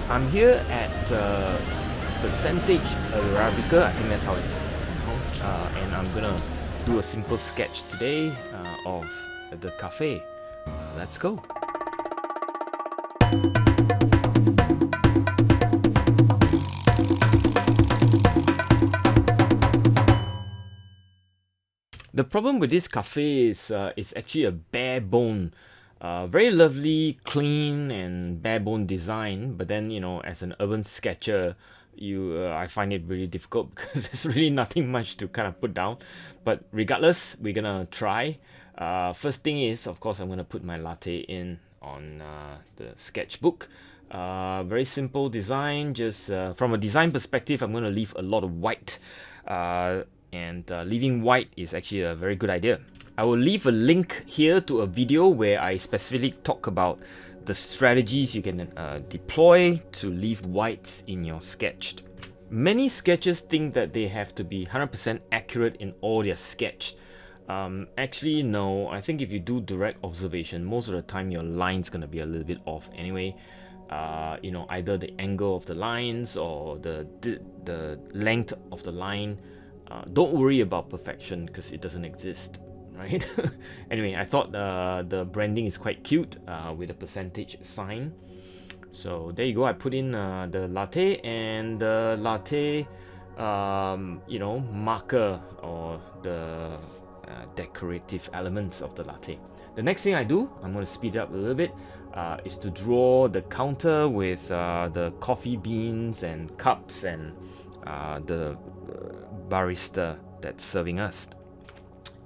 I'm here at percentage Arabica, I think that's how it's pronounced, and I'm gonna do a simple sketch today of the cafe. Let's go. The problem with this cafe is it's actually a bare bone, very lovely, clean, and bare bone design. But then, as an urban sketcher, I find it really difficult because there's really nothing much to kind of put down. But regardless, we're gonna try. First thing is, of course, I'm gonna put my latte in on the sketchbook. Very simple design. Just from a design perspective, I'm gonna leave a lot of white. And leaving white is actually a very good idea. I will leave a link here to a video where I specifically talk about the strategies you can deploy to leave white in your sketch. Many sketchers think that they have to be 100% accurate in all their sketch. Actually, no. I think if you do direct observation, most of the time your line's gonna be a little bit off anyway. Either the angle of the lines or the length of the line. Don't worry about perfection because it doesn't exist, right? Anyway, I thought the branding is quite cute with a percentage sign. So there you go. I put in the latte and the latte, marker or the decorative elements of the latte. The next thing I do, I'm going to speed it up a little bit, is to draw the counter with the coffee beans and cups and the barista that's serving us.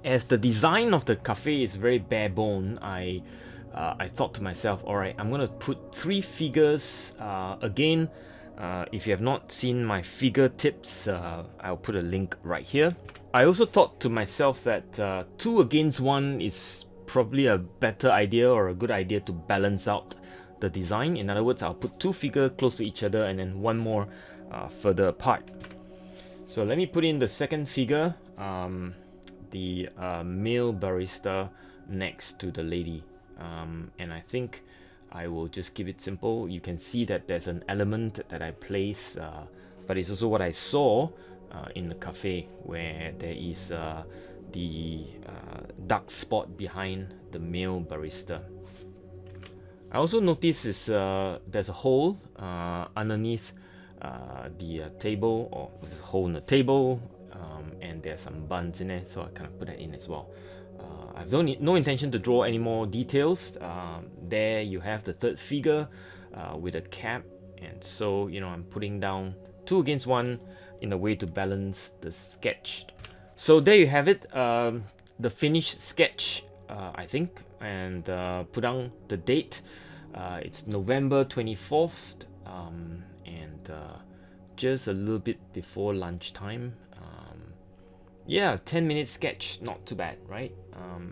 As the design of the cafe is very bare bone, I thought to myself, all right, I'm gonna put 3 figures. Again, if you have not seen my figure tips, I'll put a link right here. I also thought to myself that 2 against 1 is probably a better idea or a good idea to balance out the design. In other words, I'll put 2 figures close to each other and then 1 more further apart. So let me put in the second figure, the male barista next to the lady. And I think I will just keep it simple. You can see that there's an element that I place, but it's also what I saw in the cafe where there is the dark spot behind the male barista. I also noticed there's a hole underneath the table, or there's a hole in the table, and there's some buns in there, so I kind of put that in as well. I've no intention to draw any more details. There you have the third figure with a cap, and so I'm putting down 2 against 1 in a way to balance the sketch. So there you have it, the finished sketch, I think, and put down the date. It's November 24th. And just a little bit before lunchtime. 10-minute sketch, not too bad, right?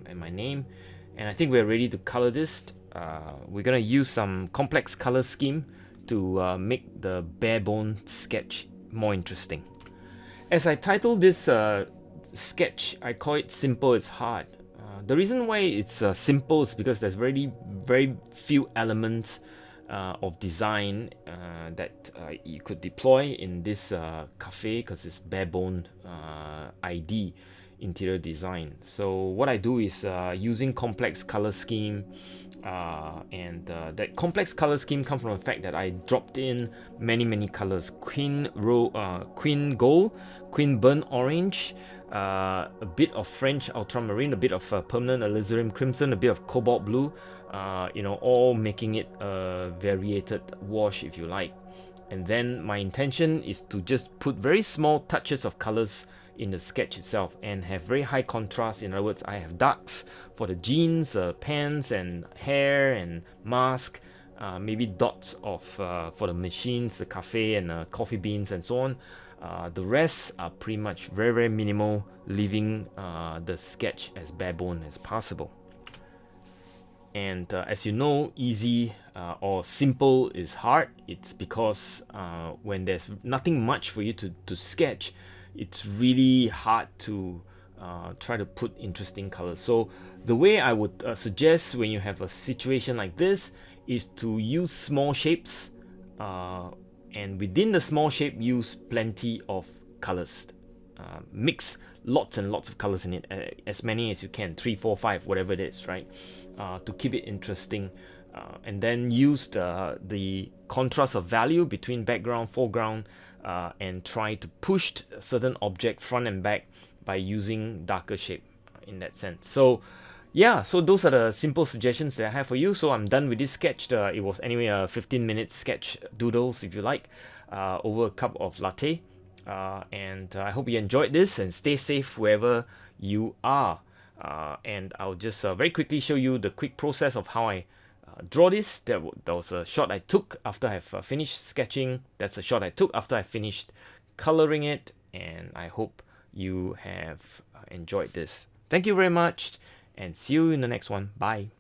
And my name, and I think we're ready to color this. We're gonna use some complex color scheme to make the bare bone sketch more interesting. As I titled this sketch, I call it "Simple is Hard." The reason why it's simple is because there's very few elements of design that you could deploy in this cafe, because it's bare bone ID interior design. So what I do is using complex color scheme, and that complex color scheme comes from the fact that I dropped in many colors: queen gold, queen burnt orange, a bit of French ultramarine, a bit of permanent alizarin crimson, a bit of cobalt blue, all making it a variated wash, if you like. And then my intention is to just put very small touches of colors in the sketch itself and have very high contrast. In other words, I have darks for the jeans, pants and hair and mask, maybe dots of for the machines, the cafe and coffee beans and so on. The rest are pretty much very minimal, leaving the sketch as bare bone as possible. And as you know, easy or simple is hard. It's because when there's nothing much for you to sketch, it's really hard to try to put interesting colors. So the way I would suggest when you have a situation like this is to use small shapes and within the small shape, use plenty of colors. Mix lots and lots of colors in it, as many as you can, 3, 4, 5, whatever it is, right? To keep it interesting. And then use the contrast of value between background, foreground, and try to push a certain object front and back by using darker shape in that sense. So yeah, so those are the simple suggestions that I have for you. So I'm done with this sketch. It was anyway a 15-minute sketch doodles, if you like, over a cup of latte. And I hope you enjoyed this, and stay safe wherever you are. And I'll just very quickly show you the quick process of how I draw this. That was a shot I took after I've finished sketching. That's a shot I took after I finished coloring it. And I hope you have enjoyed this. Thank you very much, and see you in the next one. Bye.